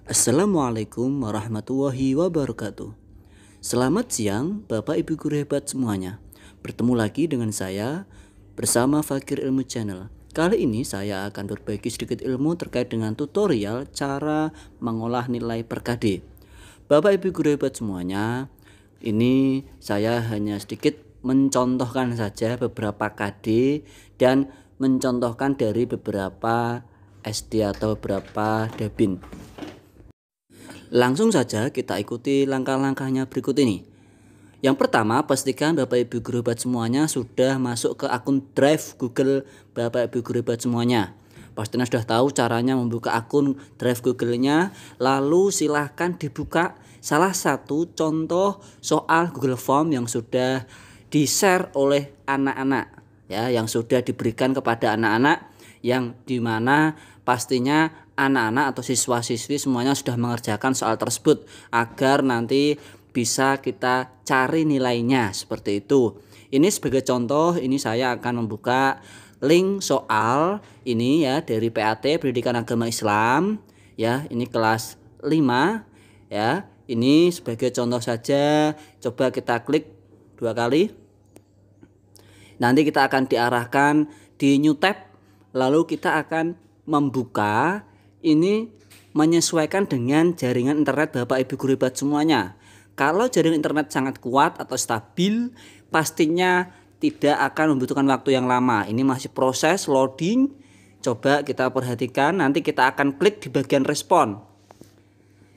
Assalamualaikum warahmatullahi wabarakatuh. Selamat siang Bapak Ibu guru hebat semuanya. Bertemu lagi dengan saya bersama Fakir Ilmu Channel. Kali ini saya akan berbagi sedikit ilmu terkait dengan tutorial cara mengolah nilai per KD. Bapak Ibu guru hebat semuanya, ini saya hanya sedikit mencontohkan saja beberapa KD dan mencontohkan dari beberapa SD atau beberapa Dabin. Langsung saja kita ikuti langkah-langkahnya berikut ini. Yang pertama, pastikan Bapak Ibu guru hebat semuanya sudah masuk ke akun Drive Google Bapak Ibu guru hebat semuanya. Pastinya sudah tahu caranya membuka akun Drive Google-nya. Lalu silahkan dibuka salah satu contoh soal Google Form yang sudah di-share oleh anak-anak, ya, yang sudah diberikan kepada anak-anak, yang dimana pastinya anak-anak atau siswa-siswi semuanya sudah mengerjakan soal tersebut agar nanti bisa kita cari nilainya seperti itu. Ini sebagai contoh, ini saya akan membuka link soal ini ya dari PAT Pendidikan Agama Islam ya, ini kelas 5 ya. Ini sebagai contoh saja, coba kita klik 2 kali. Nanti kita akan diarahkan di new tab, lalu kita akan membuka ini menyesuaikan dengan jaringan internet Bapak Ibu guru hebat semuanya. Kalau jaringan internet sangat kuat atau stabil, pastinya tidak akan membutuhkan waktu yang lama. Ini masih proses loading. Coba kita perhatikan, nanti kita akan klik di bagian respon.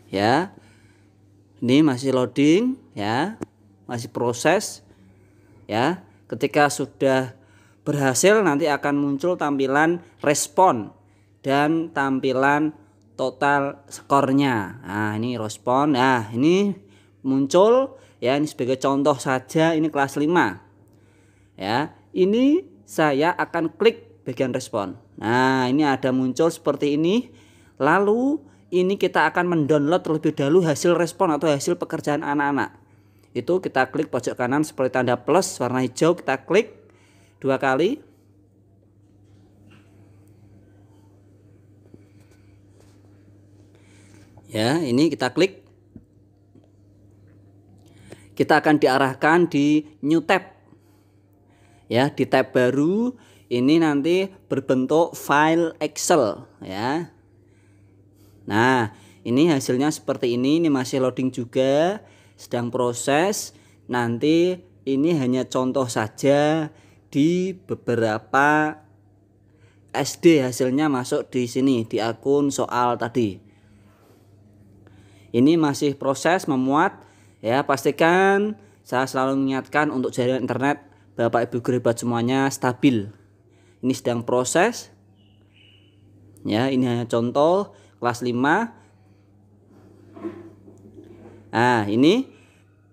Ya. Ini masih loading ya. Masih proses. Ya. Ketika sudah berhasil nanti akan muncul tampilan respon dan tampilan total skornya. Nah, ini respon. Nah, ini muncul ya, ini sebagai contoh saja, ini kelas 5. Ya, ini saya akan klik bagian respon. Nah, ini ada muncul seperti ini. Lalu ini kita akan mendownload terlebih dahulu hasil respon atau hasil pekerjaan anak-anak. Itu kita klik pojok kanan seperti tanda plus warna hijau, kita klik 2 kali. Ya, ini kita klik. Kita akan diarahkan di new tab. Ya, di tab baru ini nanti berbentuk file Excel ya. Nah, ini hasilnya seperti ini masih loading juga, sedang proses. Nanti ini hanya contoh saja, di beberapa SD hasilnya masuk di sini di akun soal tadi. Ini masih proses memuat ya, pastikan saya selalu mengingatkan untuk jaringan internet Bapak Ibu guru hebat semuanya stabil. Ini sedang proses. Ya, ini hanya contoh kelas 5. Nah, ini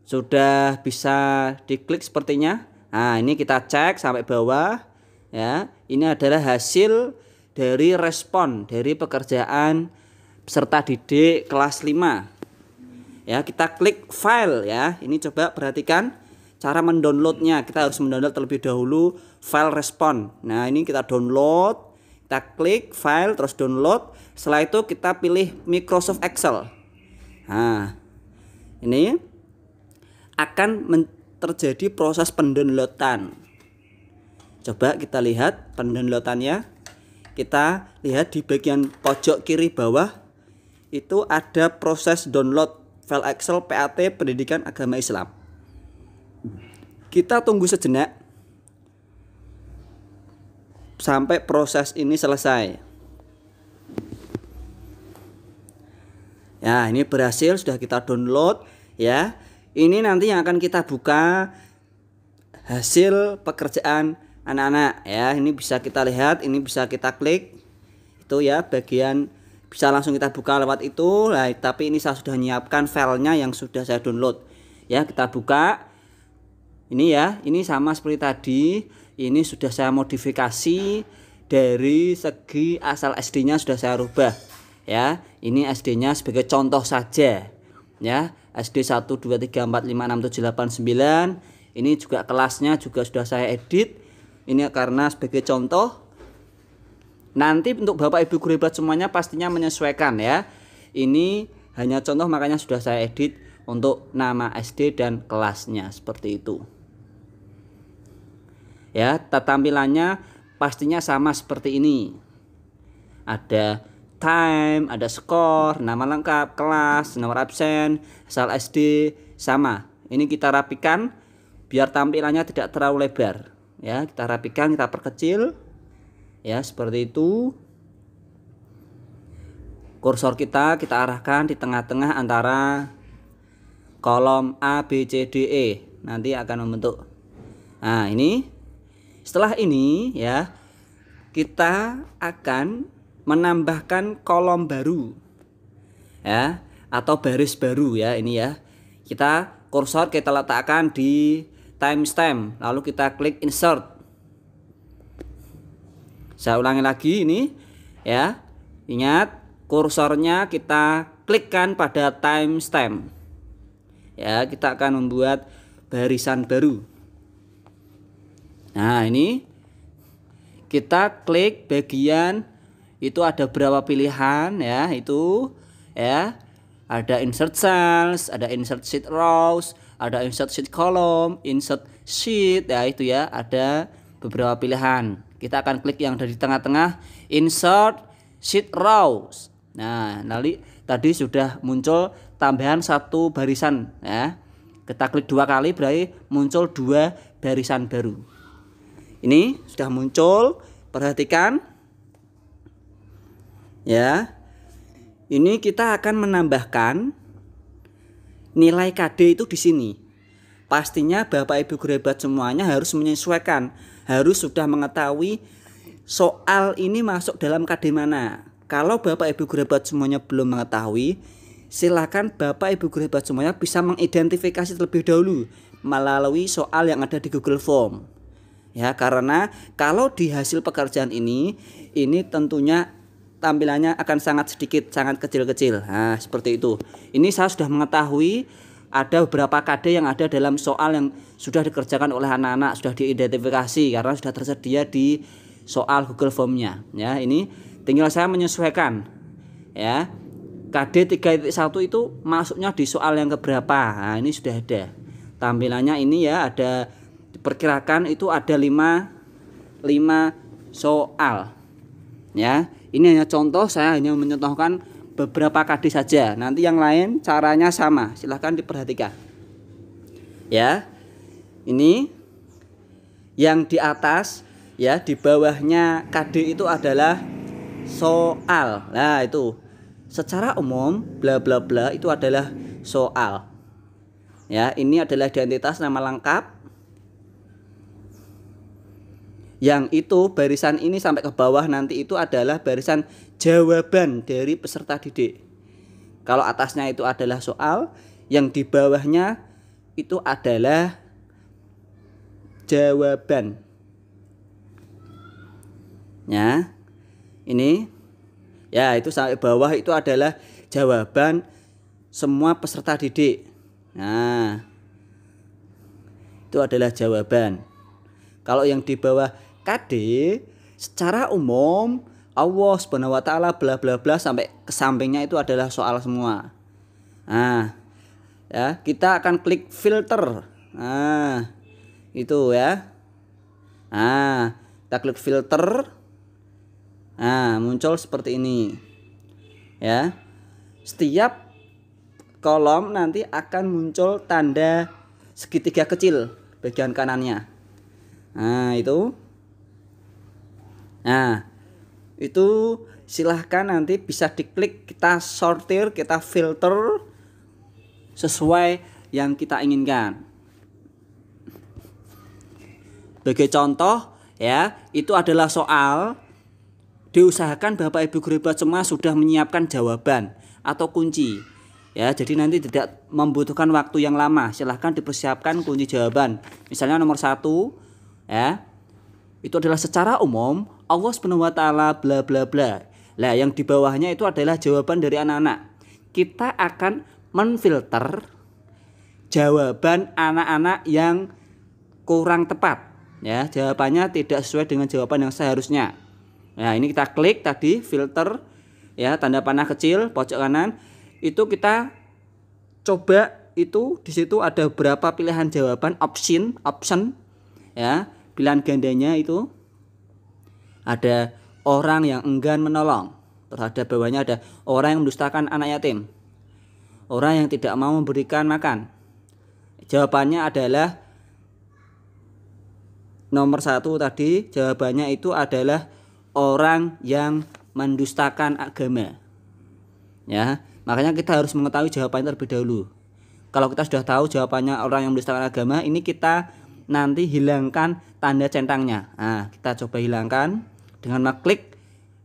sudah bisa diklik sepertinya. Nah, ini kita cek sampai bawah ya. Ini adalah hasil dari respon dari pekerjaan peserta didik kelas 5. Ya, kita klik file ya. Ini coba perhatikan cara mendownloadnya. Kita harus mendownload terlebih dahulu file respon. Nah, ini kita download, kita klik file terus download. Setelah itu kita pilih Microsoft Excel. Nah, ini akan terjadi proses pendownloadan. Coba kita lihat pendownloadannya. Kita lihat di bagian pojok kiri bawah itu ada proses download file Excel PAT Pendidikan Agama Islam. Kita tunggu sejenak sampai proses ini selesai. Ya, ini berhasil, sudah kita download ya. Ini nanti yang akan kita buka hasil pekerjaan anak-anak ya. Ini bisa kita lihat, ini bisa kita klik. Itu ya bagian, bisa langsung kita buka lewat itu. Nah, tapi ini saya sudah menyiapkan filenya yang sudah saya download. Ya, kita buka. Ini ya, ini sama seperti tadi. Ini sudah saya modifikasi dari segi asal SD-nya sudah saya rubah. Ya, ini SD-nya sebagai contoh saja. Ya, SD 1 2 3 4 5 6 7 8 9. Ini juga kelasnya juga sudah saya edit. Ini karena sebagai contoh. Nanti untuk Bapak Ibu guru hebat semuanya pastinya menyesuaikan ya. Ini hanya contoh, makanya sudah saya edit untuk nama SD dan kelasnya seperti itu. Ya, tampilannya pastinya sama seperti ini. Ada time, ada skor, nama lengkap, kelas, nomor absen, asal SD, sama. Ini kita rapikan biar tampilannya tidak terlalu lebar. Ya, kita rapikan, kita perkecil. Ya, seperti itu. Kursor kita arahkan di tengah-tengah antara kolom A, B, C, D, E. Nanti akan membentuk. Nah, ini. Setelah ini ya, kita akan menambahkan kolom baru. Ya, atau baris baru ya, ini ya. Kita kursor kita letakkan di timestamp, lalu kita klik insert. Saya ulangi lagi ini ya. Ingat, kursornya kita klikkan pada timestamp. Ya, kita akan membuat barisan baru. Nah, ini kita klik bagian itu ada berapa pilihan ya, itu ya. Ada insert cells, ada insert sheet rows, ada insert sheet column, insert sheet ya, itu ya, ada beberapa pilihan. Kita akan klik yang dari tengah-tengah, insert sheet rows. Nah, nanti tadi sudah muncul tambahan satu barisan ya. Kita klik 2 kali berarti muncul 2 barisan baru. Ini sudah muncul, perhatikan ya. Ini kita akan menambahkan nilai KD itu di sini. Pastinya Bapak Ibu guru hebat semuanya harus menyesuaikan, harus sudah mengetahui soal ini masuk dalam KD mana. Kalau Bapak Ibu guru hebat semuanya belum mengetahui, silakan Bapak Ibu guru hebat semuanya bisa mengidentifikasi terlebih dahulu melalui soal yang ada di Google Form. Ya, karena kalau di hasil pekerjaan ini tentunya tampilannya akan sangat sedikit, sangat kecil-kecil. Nah, seperti itu. Ini saya sudah mengetahui ada beberapa KD yang ada dalam soal yang sudah dikerjakan oleh anak-anak, sudah diidentifikasi karena sudah tersedia di soal Google Form-nya. Ya, ini tinggal saya menyesuaikan. Ya. KD 3.1 itu masuknya di soal yang keberapa. Nah, ini sudah ada. Tampilannya ini ya, ada diperkirakan itu ada 5 soal. Ya, ini hanya contoh, saya hanya mencontohkan beberapa KD saja. Nanti yang lain caranya sama, silahkan diperhatikan. Ya, ini yang di atas ya, di bawahnya KD itu adalah soal. Nah, itu secara umum bla bla bla itu adalah soal. Ya, ini adalah identitas nama lengkap. Yang itu barisan ini sampai ke bawah nanti itu adalah barisan jawaban dari peserta didik. Kalau atasnya itu adalah soal, yang di bawahnya itu adalah jawaban. Ya, ini ya, itu sampai bawah itu adalah jawaban semua peserta didik. Nah, itu adalah jawaban. Kalau yang di bawah KD secara umum Allah Subhanahu wa taala bla bla bla sampai ke sampingnya itu adalah soal semua. Nah, ya, kita akan klik filter. Nah, itu ya. Nah, kita klik filter. Nah, muncul seperti ini. Ya. Setiap kolom nanti akan muncul tanda segitiga kecil bagian kanannya. Nah, itu. Nah, itu silahkan nanti bisa diklik, kita sortir, kita filter sesuai yang kita inginkan. Sebagai contoh ya, itu adalah soal. Diusahakan Bapak Ibu guru hebat semua sudah menyiapkan jawaban atau kunci. Ya, jadi nanti tidak membutuhkan waktu yang lama. Silahkan dipersiapkan kunci jawaban. Misalnya nomor 1 ya. Itu adalah secara umum Allah Subhanahu wa taala bla bla bla. Lah, yang di bawahnya itu adalah jawaban dari anak-anak. Kita akan menfilter jawaban anak-anak yang kurang tepat. Ya, jawabannya tidak sesuai dengan jawaban yang seharusnya. Nah, ini kita klik tadi filter ya, tanda panah kecil pojok kanan. Itu kita coba itu di situ ada berapa pilihan jawaban, option ya. Pilihan gandanya itu ada orang yang enggan menolong. Terhadap bawahnya ada orang yang mendustakan anak yatim. Orang yang tidak mau memberikan makan. Jawabannya adalah nomor 1 tadi, jawabannya itu adalah orang yang mendustakan agama. Ya, makanya kita harus mengetahui jawabannya terlebih dahulu. Kalau kita sudah tahu jawabannya orang yang mendustakan agama, ini kita nanti hilangkan tanda centangnya. Nah, kita coba hilangkan dengan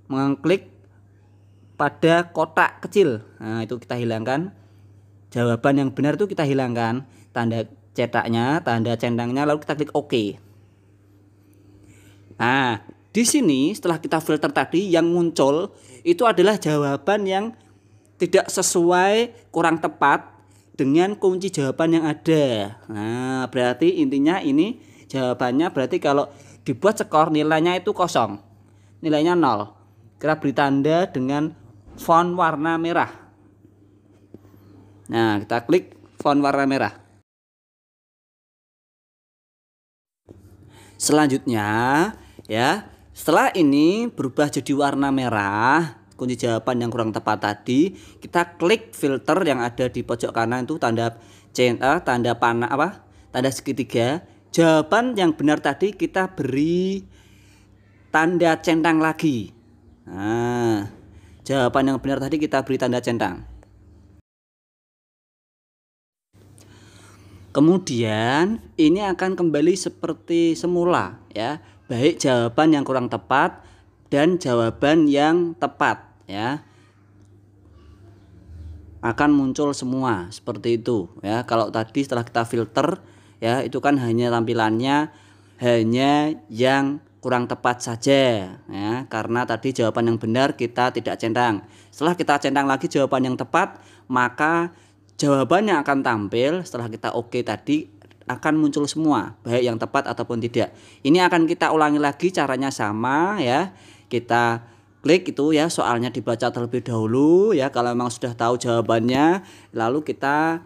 mengklik pada kotak kecil. Nah, itu kita hilangkan. Jawaban yang benar itu kita hilangkan tanda cetaknya, tanda centangnya, lalu kita klik OK. Nah, di sini setelah kita filter tadi, yang muncul itu adalah jawaban yang tidak sesuai, kurang tepat dengan kunci jawaban yang ada. Nah, berarti intinya ini jawabannya berarti kalau dibuat skor nilainya itu kosong. Nilainya 0. Kita beri tanda dengan font warna merah. Nah, kita klik font warna merah. Selanjutnya, ya, setelah ini berubah jadi warna merah, kunci jawaban yang kurang tepat tadi, kita klik filter yang ada di pojok kanan itu tanda panah tanda segitiga. Jawaban yang benar tadi kita beri tanda centang lagi. Nah, jawaban yang benar tadi kita beri tanda centang. Kemudian ini akan kembali seperti semula, ya, baik jawaban yang kurang tepat dan jawaban yang tepat, ya, akan muncul semua seperti itu, ya. Kalau tadi setelah kita filter, ya, itu kan hanya tampilannya hanya yang kurang tepat saja, ya, karena tadi jawaban yang benar kita tidak centang. Setelah kita centang lagi jawaban yang tepat, maka jawabannya akan tampil. Setelah kita OK tadi akan muncul semua, baik yang tepat ataupun tidak. Ini akan kita ulangi lagi, caranya sama, ya. Kita klik itu, ya, soalnya dibaca terlebih dahulu, ya, kalau memang sudah tahu jawabannya, lalu kita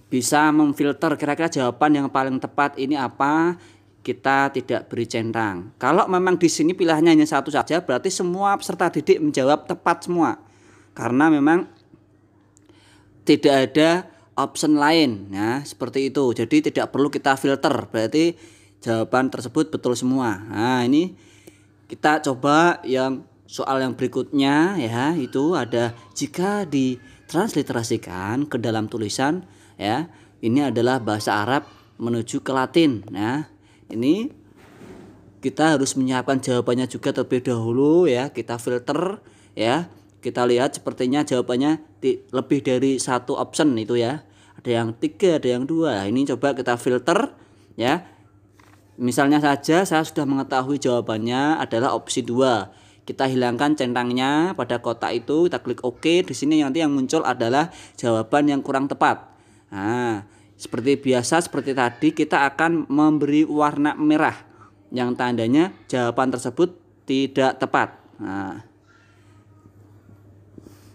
bisa memfilter kira-kira jawaban yang paling tepat ini apa. Kita tidak beri centang. Kalau memang di sini pilihannya hanya satu saja, berarti semua peserta didik menjawab tepat semua. Karena memang tidak ada option lain, ya, seperti itu. Jadi tidak perlu kita filter, berarti jawaban tersebut betul semua. Nah, ini kita coba yang soal yang berikutnya, ya, itu ada jika ditransliterasikan ke dalam tulisan, ya, ini adalah bahasa Arab menuju ke Latin, ya. Ini kita harus menyiapkan jawabannya juga terlebih dahulu, ya. Kita filter, ya. Kita lihat sepertinya jawabannya lebih dari satu option itu, ya. Ada yang 3, ada yang 2. Ini coba kita filter, ya. Misalnya saja saya sudah mengetahui jawabannya adalah opsi 2. Kita hilangkan centangnya pada kotak itu, kita klik OK. Di sini nanti yang muncul adalah jawaban yang kurang tepat. Nah, seperti biasa, seperti tadi, kita akan memberi warna merah yang tandanya jawaban tersebut tidak tepat.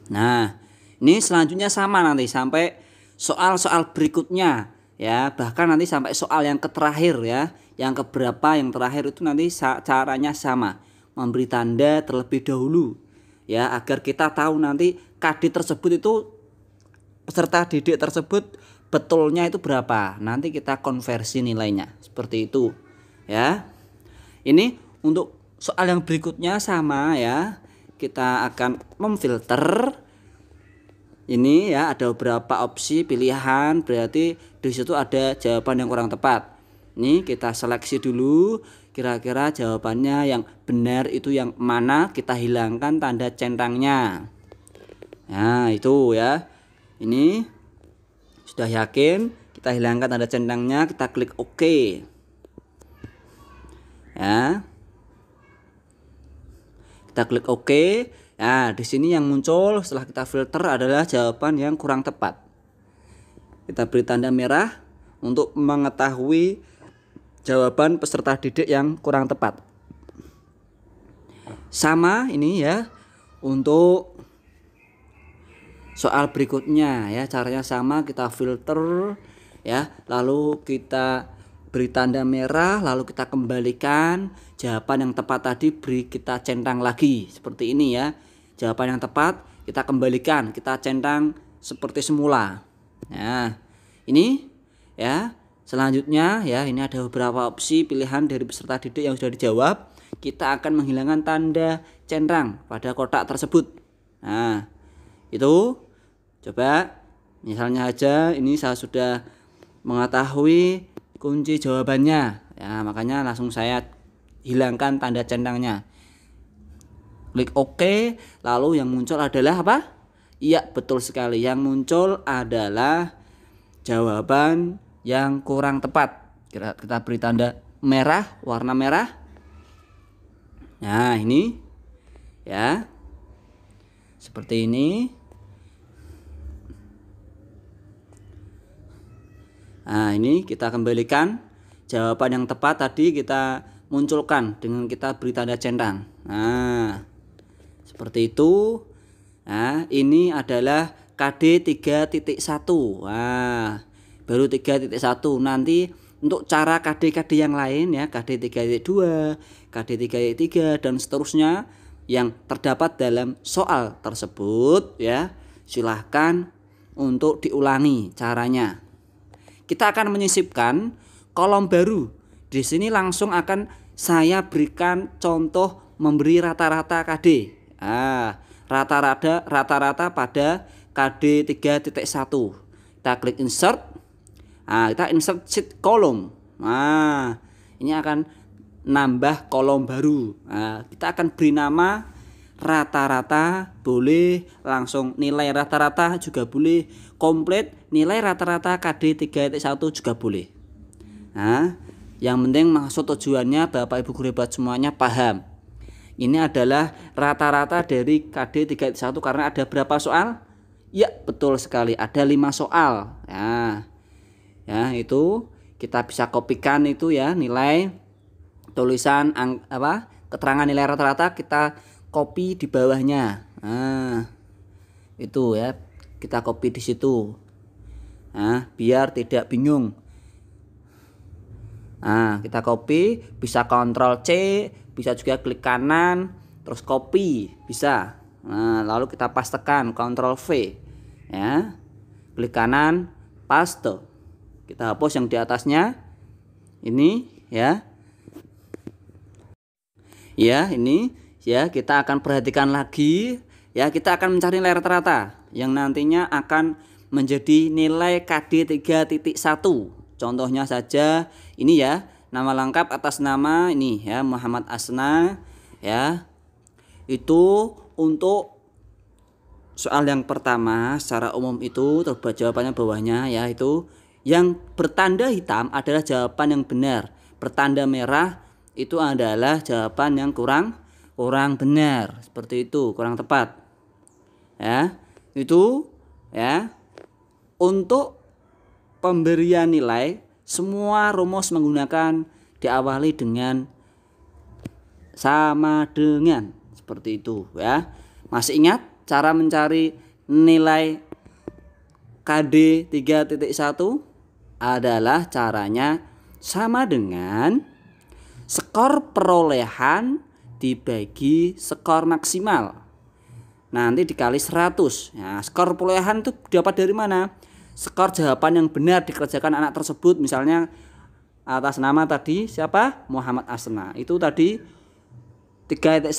Nah, ini selanjutnya sama nanti sampai soal-soal berikutnya, ya, bahkan nanti sampai soal yang terakhir, ya, yang keberapa yang terakhir itu nanti caranya sama, memberi tanda terlebih dahulu, ya, agar kita tahu nanti KD tersebut itu peserta didik tersebut betulnya itu berapa. Nanti kita konversi nilainya seperti itu, ya. Ini untuk soal yang berikutnya sama, ya. Kita akan memfilter. Ini, ya, ada beberapa opsi pilihan, berarti di situ ada jawaban yang kurang tepat. Ini kita seleksi dulu, kira-kira jawabannya yang benar itu yang mana, kita hilangkan tanda centangnya. Nah, itu, ya. Ini sudah yakin, kita hilangkan tanda centangnya, kita klik OK. Ya. Kita klik OK. Nah, di sini yang muncul setelah kita filter adalah jawaban yang kurang tepat. Kita beri tanda merah untuk mengetahui jawaban peserta didik yang kurang tepat. Sama ini, ya, untuk soal berikutnya ya. Caranya sama, kita filter ya, lalu kita beri tanda merah, lalu kita kembalikan. Jawaban yang tepat tadi kita centang lagi seperti ini ya. Jawaban yang tepat kita kembalikan, kita centang seperti semula. Nah, ini ya. Selanjutnya ya, ini ada beberapa opsi pilihan dari peserta didik yang sudah dijawab. Kita akan menghilangkan tanda centang pada kotak tersebut. Nah, itu coba misalnya aja ini saya sudah mengetahui kunci jawabannya ya, makanya langsung saya hilangkan tanda centangnya. Klik OK, lalu yang muncul adalah apa? Iya, betul sekali. Yang muncul adalah jawaban yang kurang tepat. Kita beri tanda merah, warna merah. Nah, ini ya. Seperti ini. Nah, ini kita kembalikan. Jawaban yang tepat tadi kita munculkan dengan kita beri tanda centang. Nah, seperti itu. Nah, ini adalah KD 3.1. Nah, baru 3.1. Nanti untuk cara KD-KD yang lain ya, KD 3.2, KD 3.3 dan seterusnya yang terdapat dalam soal tersebut ya, silahkan untuk diulangi caranya. Kita akan menyisipkan kolom baru. Di sini langsung akan saya berikan contoh memberi rata-rata KD. Rata-rata pada KD 3.1. Kita klik insert. Nah, kita insert sheet kolom. Nah, ini akan nambah kolom baru. Nah, kita akan beri nama rata-rata, boleh langsung nilai rata-rata juga boleh, komplit nilai rata-rata KD 3.1 juga boleh. Nah, yang penting maksud tujuannya Bapak Ibu guru hebat semuanya paham. Ini adalah rata-rata dari KD 3.1 karena ada berapa soal? Ya, betul sekali, ada 5 soal. Ya, itu kita bisa kopikan itu ya, nilai tulisan keterangan nilai rata-rata kita copy di bawahnya. Nah, itu ya, kita copy di situ. Nah, biar tidak bingung. Nah, kita copy, bisa Ctrl C, bisa juga klik kanan terus copy, bisa. Nah, lalu kita pastekan Ctrl V ya. Klik kanan, paste. Kita hapus yang di atasnya. Ini ya. Ya, ini ya, kita akan perhatikan lagi ya, kita akan mencari nilai rata-rata yang nantinya akan menjadi nilai KD 3.1. Contohnya saja ini ya, nama lengkap atas nama ini ya, Muhammad Asna ya. Itu untuk soal yang pertama secara umum itu terbuat jawabannya bawahnya ya, itu yang bertanda hitam adalah jawaban yang benar, bertanda merah itu adalah jawaban yang kurang benar, seperti itu, kurang tepat ya. Itu ya, untuk pemberian nilai semua rumus menggunakan diawali dengan sama dengan, seperti itu ya. Masih ingat cara mencari nilai KD 3.1 adalah caranya sama dengan skor perolehan dibagi skor maksimal. Nanti dikali 100. Nah, skor perolehan itu dapat dari mana? Skor jawaban yang benar dikerjakan anak tersebut. Misalnya atas nama tadi siapa? Muhammad Asna. Itu tadi 3.1,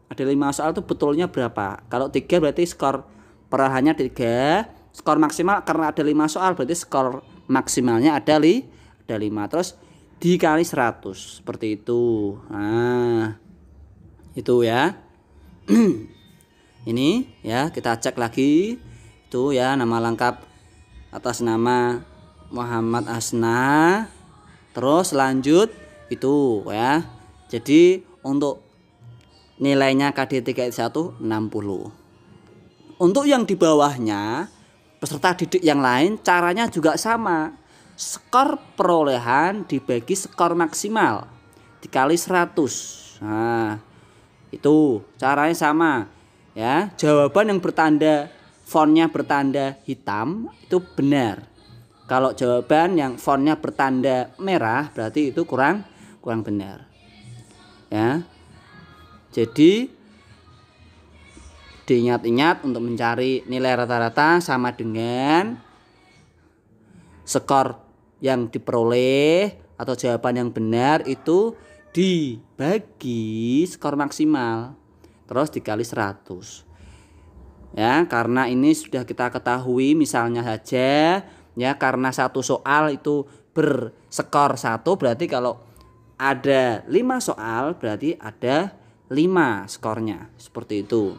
ada 5 soal itu betulnya berapa? Kalau 3 berarti skor perolehannya 3. Skor maksimal karena ada 5 soal berarti skor maksimalnya ada 5. Terus dikali 100, seperti itu. Nah, itu ya. Ini ya, kita cek lagi. Itu ya, nama lengkap atas nama Muhammad Asna. Terus lanjut itu ya. Jadi untuk nilainya KD 3.1 60. Untuk yang di bawahnya peserta didik yang lain caranya juga sama. Skor perolehan dibagi skor maksimal dikali 100. Nah, itu caranya sama ya. Jawaban yang bertanda fontnya bertanda hitam itu benar. Kalau jawaban yang fontnya bertanda merah berarti itu kurang benar. Ya. Jadi diingat-ingat untuk mencari nilai rata-rata sama dengan skor yang diperoleh atau jawaban yang benar itu dibagi skor maksimal terus dikali 100. Ya, karena ini sudah kita ketahui, misalnya saja ya, karena satu soal itu berskor 1, berarti kalau ada 5 soal berarti ada 5 skornya, seperti itu.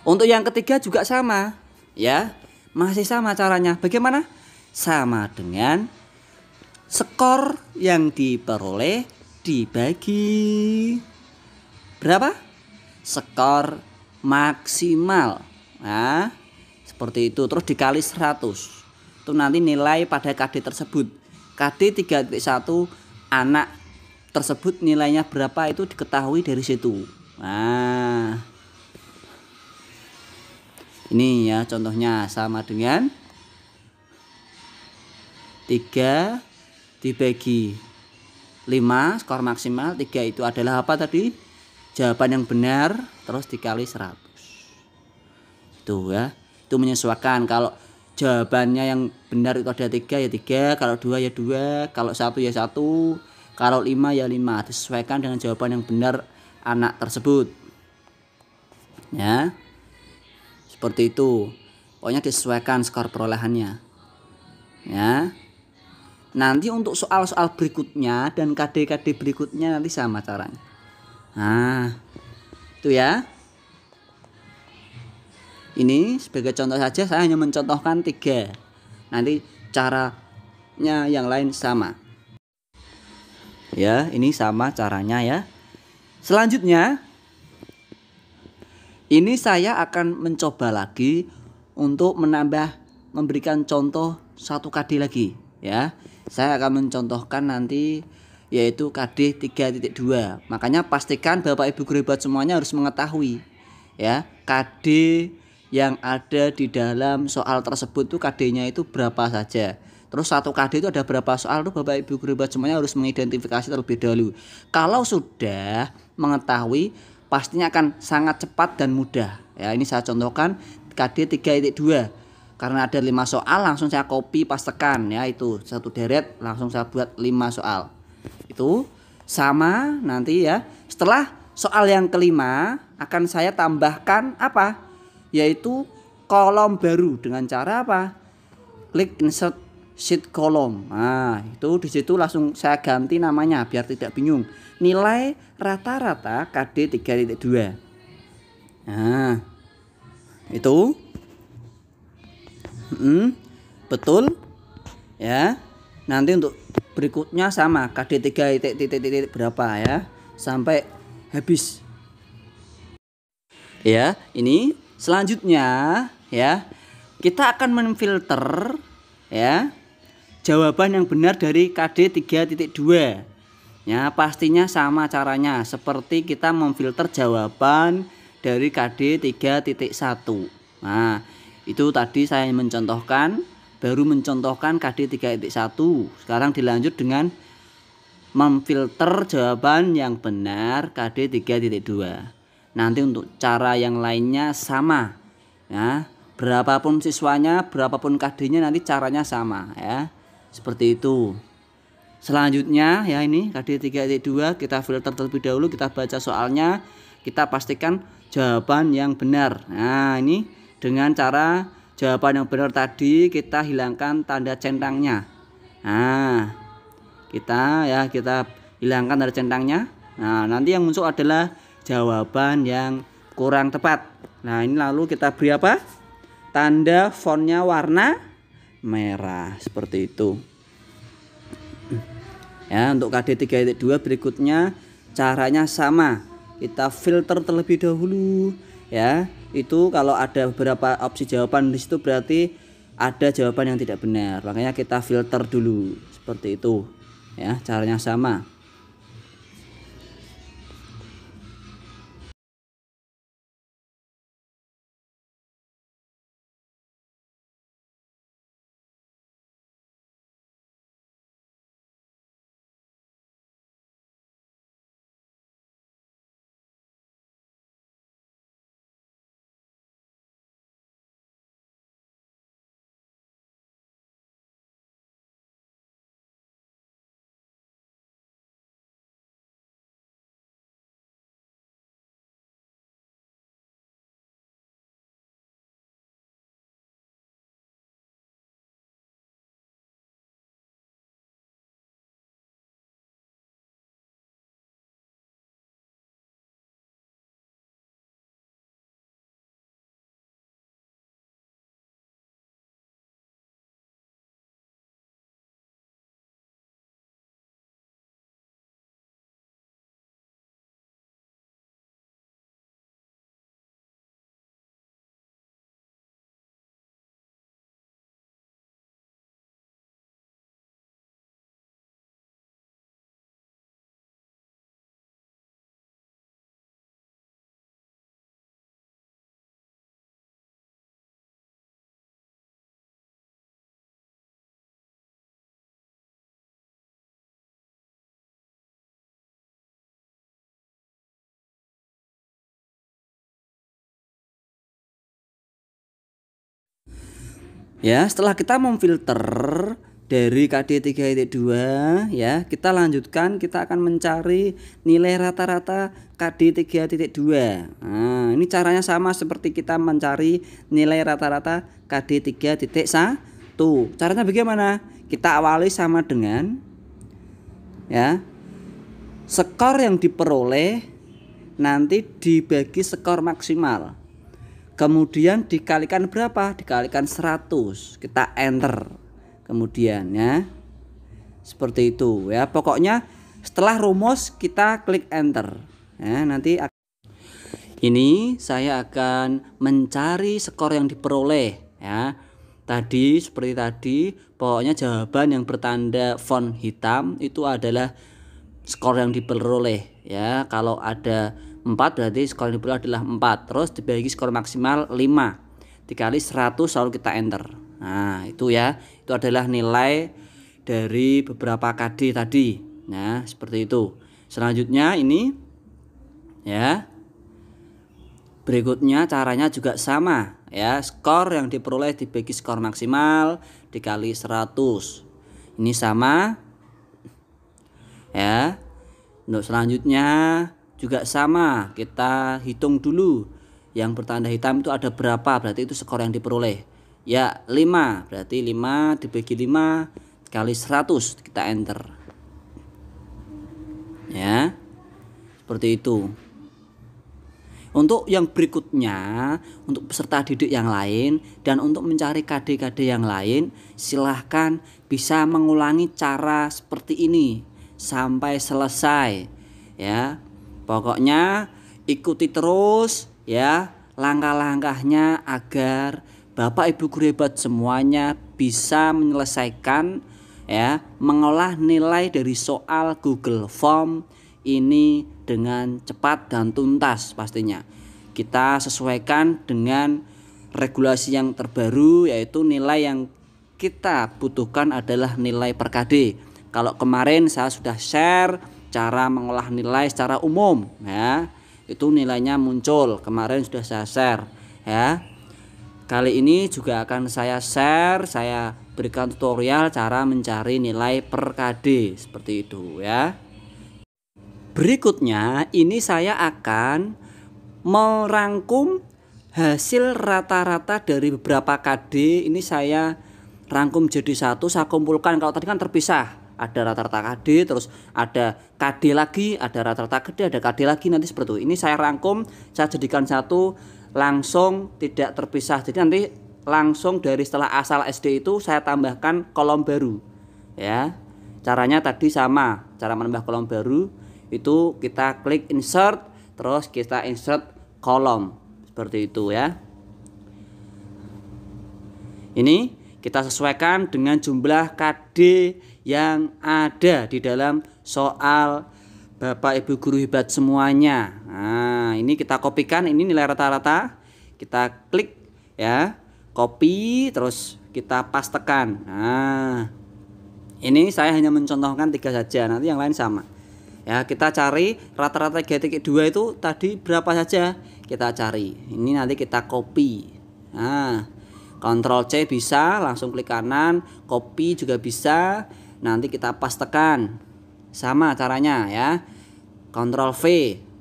Untuk yang ketiga juga sama ya, masih sama caranya. Bagaimana? Sama dengan skor yang diperoleh dibagi berapa? Skor maksimal. Nah, seperti itu, terus dikali 100. Itu nanti nilai pada KD tersebut. KD 3.1 anak tersebut nilainya berapa itu diketahui dari situ. Nah, ini ya contohnya, sama dengan 3 dibagi 5 skor maksimal. 3 itu adalah apa tadi? Jawaban yang benar terus dikali 100. Itu ya. Itu menyesuaikan, kalau jawabannya yang benar itu ada 3 ya 3, kalau 2 ya 2, kalau 1 ya 1, kalau 5 ya 5. Disesuaikan dengan jawaban yang benar anak tersebut. Ya. Seperti itu. Pokoknya disesuaikan skor perolehannya. Ya. Nanti untuk soal-soal berikutnya dan KD-KD berikutnya nanti sama caranya. Nah, itu ya. Ini sebagai contoh saja, saya hanya mencontohkan 3. Nanti caranya yang lain sama. Ya, ini sama caranya ya. Selanjutnya, ini saya akan mencoba lagi untuk memberikan contoh 1 KD lagi ya. Saya akan mencontohkan nanti yaitu KD 3.2. Makanya pastikan Bapak Ibu guru hebat semuanya harus mengetahui ya, KD yang ada di dalam soal tersebut tuh KD-nya itu berapa saja. Terus 1 KD itu ada berapa soal tuh, Bapak Ibu guru hebat semuanya harus mengidentifikasi terlebih dahulu. Kalau sudah mengetahui, pastinya akan sangat cepat dan mudah. Ya, ini saya contohkan KD 3.2. Karena ada 5 soal, langsung saya copy pastekan ya, itu satu deret langsung saya buat 5 soal. Itu sama nanti ya. Setelah soal yang kelima akan saya tambahkan apa? Yaitu kolom baru dengan cara apa? Klik insert sheet column. Nah, itu di situ langsung saya ganti namanya biar tidak bingung. Nilai rata-rata KD 3.2. Nah, itu betul ya. Nanti untuk berikutnya sama, KD 3 berapa ya, sampai habis. Ya, ini selanjutnya ya, kita akan memfilter ya jawaban yang benar dari KD 3.2. Ya, pastinya sama caranya seperti kita memfilter jawaban dari KD 3.1. Nah, itu tadi saya baru mencontohkan KD 3.1. Sekarang dilanjut dengan memfilter jawaban yang benar KD 3.2. Nanti untuk cara yang lainnya sama ya. Berapapun siswanya, berapapun KD-nya nanti caranya sama ya. Seperti itu. Selanjutnya ya, ini KD 3.2 kita filter terlebih dahulu, kita baca soalnya, kita pastikan jawaban yang benar. Nah, ini dengan cara jawaban yang benar tadi kita hilangkan tanda centangnya. Nah, kita hilangkan tanda centangnya. Nah, nanti yang muncul adalah jawaban yang kurang tepat. Nah, ini lalu kita beri apa? Tanda fontnya warna merah seperti itu. Ya, untuk KD 3.2 berikutnya caranya sama. Kita filter terlebih dahulu ya. Itu kalau ada beberapa opsi jawaban di situ berarti ada jawaban yang tidak benar. Makanya kita filter dulu seperti itu. Ya, caranya sama. Ya, setelah kita memfilter dari KD 3.2 ya, kita lanjutkan, kita akan mencari nilai rata-rata KD 3.2. Nah, ini caranya sama seperti kita mencari nilai rata-rata KD 3.1. Caranya bagaimana? Kita awali sama dengan ya, skor yang diperoleh nanti dibagi skor maksimal. Kemudian dikalikan berapa? Dikalikan 100. Kita enter. Kemudian ya. Seperti itu ya. Pokoknya setelah rumus kita klik enter. Ya, nanti ini saya akan mencari skor yang diperoleh ya. Tadi seperti tadi, pokoknya jawaban yang bertanda font hitam itu adalah skor yang diperoleh ya. Kalau ada 4 berarti skor yang diperoleh adalah 4. Terus dibagi skor maksimal 5 dikali 100 lalu kita enter. Nah, itu ya. Itu adalah nilai dari beberapa KD tadi. Nah, seperti itu. Selanjutnya ini ya. Berikutnya caranya juga sama ya. Skor yang diperoleh dibagi skor maksimal dikali 100. Ini sama ya. Untuk selanjutnya juga sama, kita hitung dulu yang bertanda hitam itu ada berapa, berarti itu skor yang diperoleh ya. 5 berarti 5 dibagi 5 kali 100, kita enter ya. Seperti itu. Untuk yang berikutnya, untuk peserta didik yang lain dan untuk mencari KD-KD yang lain, silahkan bisa mengulangi cara seperti ini sampai selesai ya. Pokoknya ikuti terus ya langkah-langkahnya agar Bapak Ibu guru hebat semuanya bisa menyelesaikan ya, mengolah nilai dari soal Google Form ini dengan cepat dan tuntas pastinya. Kita sesuaikan dengan regulasi yang terbaru, yaitu nilai yang kita butuhkan adalah nilai per KD. Kalau kemarin saya sudah share cara mengolah nilai secara umum ya, itu nilainya muncul, kemarin sudah saya share ya. Kali ini juga akan saya share, saya berikan tutorial cara mencari nilai per KD seperti itu ya. Berikutnya ini saya akan merangkum hasil rata-rata dari beberapa KD. Ini saya rangkum jadi satu, saya kumpulkan. Kalau tadi kan terpisah, ada rata-rata KD, terus ada KD lagi, ada rata-rata KD, ada KD lagi, nanti seperti itu. Ini saya rangkum, saya jadikan satu, langsung tidak terpisah. Jadi nanti langsung dari setelah asal SD itu saya tambahkan kolom baru ya. Caranya tadi sama, cara menambah kolom baru itu kita klik insert, terus kita insert kolom seperti itu ya. Ini kita sesuaikan dengan jumlah KD yang ada di dalam soal Bapak Ibu guru hebat semuanya. Nah, ini kita kopikan, ini nilai rata-rata. Kita klik ya, copy, terus kita pastekan. Nah, ini saya hanya mencontohkan 3 saja, nanti yang lain sama. Ya, kita cari rata-rata 3.2 itu tadi berapa saja, kita cari. Ini nanti kita copy. Nah, Ctrl C bisa, langsung klik kanan, copy juga bisa, nanti kita pastekan. Sama caranya ya. Ctrl V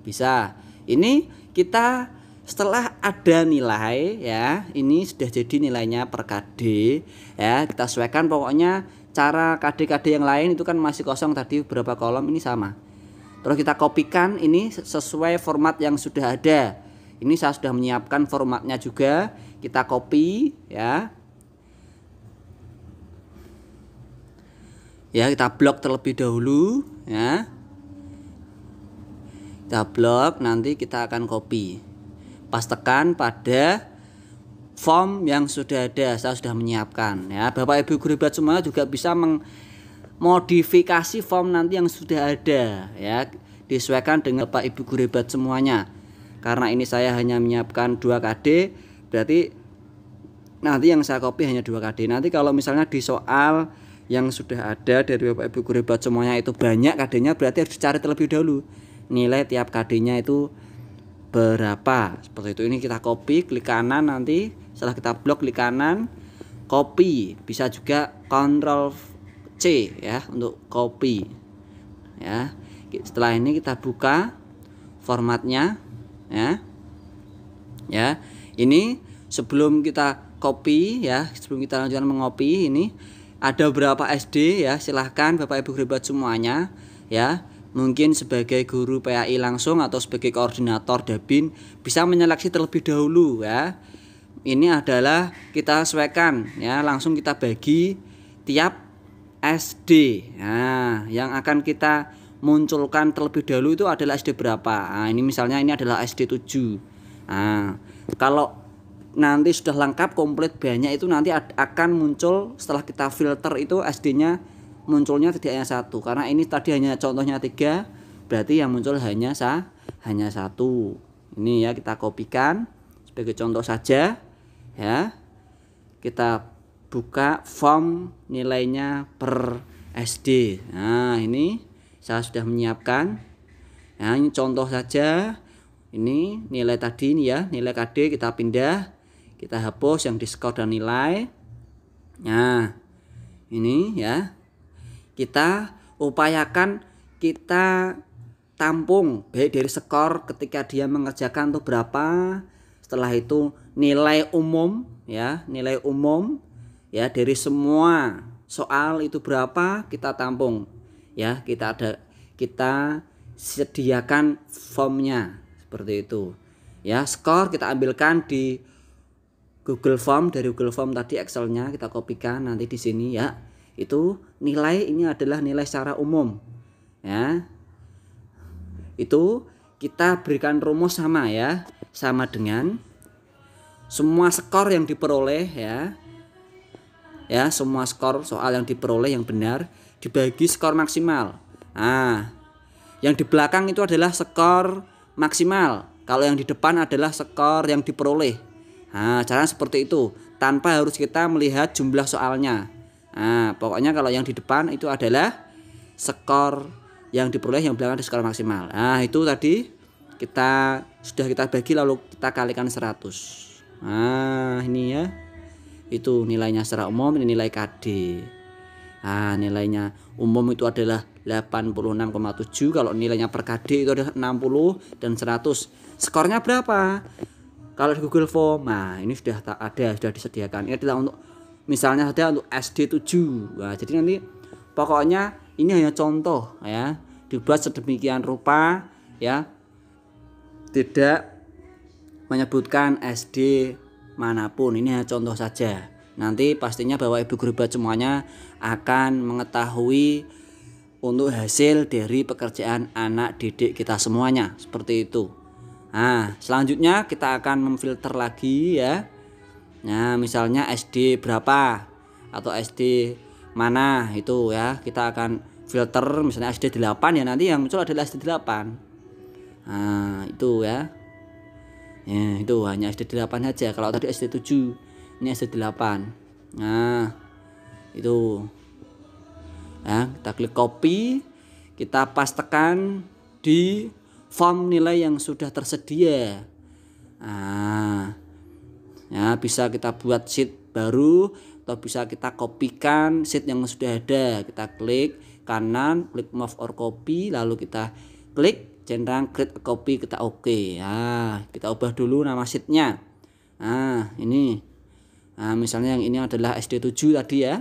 bisa. Ini kita setelah ada nilai ya, ini sudah jadi nilainya per KD ya, kita sesuaikan. Pokoknya cara KD-KD yang lain itu kan masih kosong tadi berapa kolom, ini sama. Terus kita kopikan ini sesuai format yang sudah ada. Ini saya sudah menyiapkan formatnya juga. Kita copy ya. Ya, kita blok terlebih dahulu ya. Kita blok, nanti kita akan copy. Pastekan pada form yang sudah ada, saya sudah menyiapkan ya. Bapak Ibu guru hebat semua juga bisa modifikasi form nanti yang sudah ada ya, disesuaikan dengan Bapak Ibu guru hebat semuanya. Karena ini saya hanya menyiapkan 2 KD, berarti nanti yang saya copy hanya 2 KD. Nanti kalau misalnya di soal yang sudah ada dari Bapak Ibu guru hebat semuanya itu banyak KD-nya, berarti harus dicari terlebih dahulu nilai tiap KD-nya itu berapa. Seperti itu. Ini kita copy, klik kanan, nanti setelah kita blok klik kanan, copy, bisa juga Ctrl C ya untuk copy ya. Setelah ini kita buka formatnya ya. Ya, ini sebelum kita copy ya, sebelum kita lanjutkan mengopi, ini ada beberapa SD ya, silahkan Bapak Ibu guru hebat semuanya ya, mungkin sebagai guru PAI langsung atau sebagai koordinator Dabin bisa menyeleksi terlebih dahulu ya. Ini adalah kita sesuaikan ya, langsung kita bagi tiap SD. Nah, yang akan kita munculkan terlebih dahulu itu adalah SD berapa. Nah, ini misalnya ini adalah SD 7. Nah, kalau nanti sudah lengkap komplit banyak itu nanti akan muncul setelah kita filter itu SD-nya munculnya tidak hanya satu, karena ini tadi hanya contohnya 3, berarti yang muncul hanya satu. Ini ya, kita kopikan sebagai contoh saja ya. Kita buka form nilainya per SD. Nah, ini saya sudah menyiapkan. Nah, ini contoh saja. Ini nilai tadi ini ya, nilai KD kita pindah, kita hapus yang di skor dan nilai. Nah, ini ya, kita upayakan kita tampung baik dari skor ketika dia mengerjakan tuh berapa, setelah itu nilai umum ya, nilai umum ya dari semua soal itu berapa kita tampung ya, kita sediakan formnya seperti itu ya. Skor kita ambilkan di Google Form, dari Google Form tadi Excelnya kita kopikan nanti di sini ya. Itu nilai ini adalah nilai secara umum ya. Itu kita berikan rumus sama ya, sama dengan semua skor yang diperoleh ya. Ya, semua skor soal yang diperoleh yang benar dibagi skor maksimal. Nah, yang di belakang itu adalah skor maksimal. Kalau yang di depan adalah skor yang diperoleh. Nah, caranya seperti itu, tanpa harus kita melihat jumlah soalnya. Nah, pokoknya kalau yang di depan itu adalah skor yang diperoleh, yang belakang adalah skor maksimal. Nah, itu tadi sudah kita bagi lalu kita kalikan 100. Nah, ini ya. Itu nilainya secara umum, ini nilai KD. Nah, nilainya umum itu adalah 86,7, kalau nilainya per KD itu adalah 60 dan 100. Skornya berapa? Kalau di Google Form, nah ini sudah sudah disediakan. Ini adalah untuk misalnya ada untuk SD 7. Nah, jadi nanti pokoknya ini hanya contoh ya, dibuat sedemikian rupa ya. Tidak menyebutkan SD manapun, ini hanya contoh saja. Nanti pastinya Bapak Ibu guru hebat semuanya akan mengetahui untuk hasil dari pekerjaan anak didik kita semuanya seperti itu. Nah, selanjutnya kita akan memfilter lagi ya. Nah, misalnya SD berapa atau SD mana itu ya, kita akan filter misalnya SD 8 ya, nanti yang muncul adalah SD 8. Nah, itu ya. Ya, itu hanya SD 8 saja. Kalau tadi SD 7, ini SD 8. Nah, itu ya, kita klik copy, kita pastekan di form nilai yang sudah tersedia. Nah, ya, bisa kita buat sheet baru atau bisa kita kopikan sheet yang sudah ada. Kita klik kanan, klik move or copy, lalu kita klik centang create a copy, kita oke. Nah, kita ubah dulu nama sheetnya. Nah, ini. Nah, misalnya yang ini adalah SD 7 tadi ya.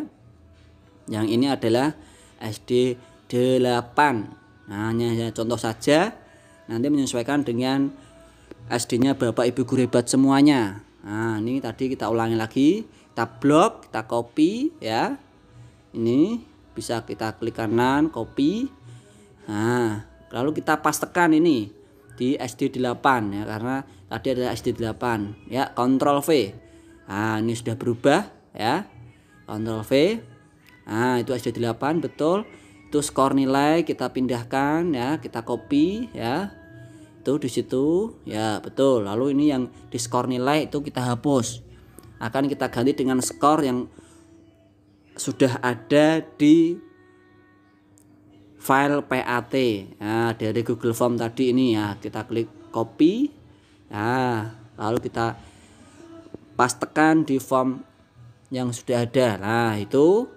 Yang ini adalah SD 8. Nah, hanya contoh saja. Nanti menyesuaikan dengan SD-nya Bapak Ibu guru hebat semuanya. Nah, ini tadi kita ulangi lagi. Kita blok, kita copy ya. Ini bisa kita klik kanan, copy. Nah, lalu kita pastekan ini di SD 8 ya, karena tadi ada SD 8 ya. Ctrl V. Nah, ini sudah berubah ya. Ctrl V. Nah, itu SD 8 betul. Itu skor nilai kita pindahkan ya, kita copy ya. Itu di situ ya, betul. Lalu ini yang di skor nilai itu kita hapus. Akan kita ganti dengan skor yang sudah ada di file PAT ya, dari Google Form tadi ini ya. Kita klik copy ya, lalu kita pastekan di form yang sudah ada. Nah itu,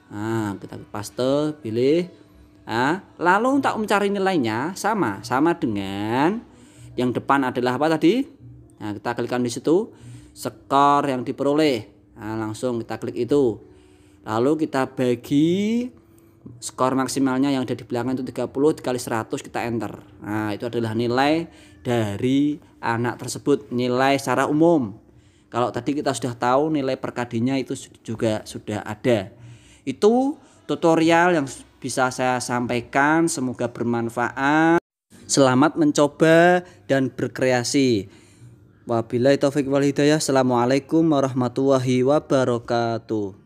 nah kita paste, pilih. Nah, lalu untuk mencari nilainya sama dengan yang depan adalah apa tadi? Nah kita klikkan di situ, skor yang diperoleh. Nah langsung kita klik itu. Lalu kita bagi skor maksimalnya yang ada di belakang itu 30 dikali 100, kita enter. Nah itu adalah nilai dari anak tersebut, nilai secara umum. Kalau tadi kita sudah tahu nilai per KD-nya itu juga sudah ada. Itu tutorial yang bisa saya sampaikan, semoga bermanfaat. Selamat mencoba dan berkreasi. Wabillahi taufik wal hidayah. Assalamualaikum warahmatullahi wabarakatuh.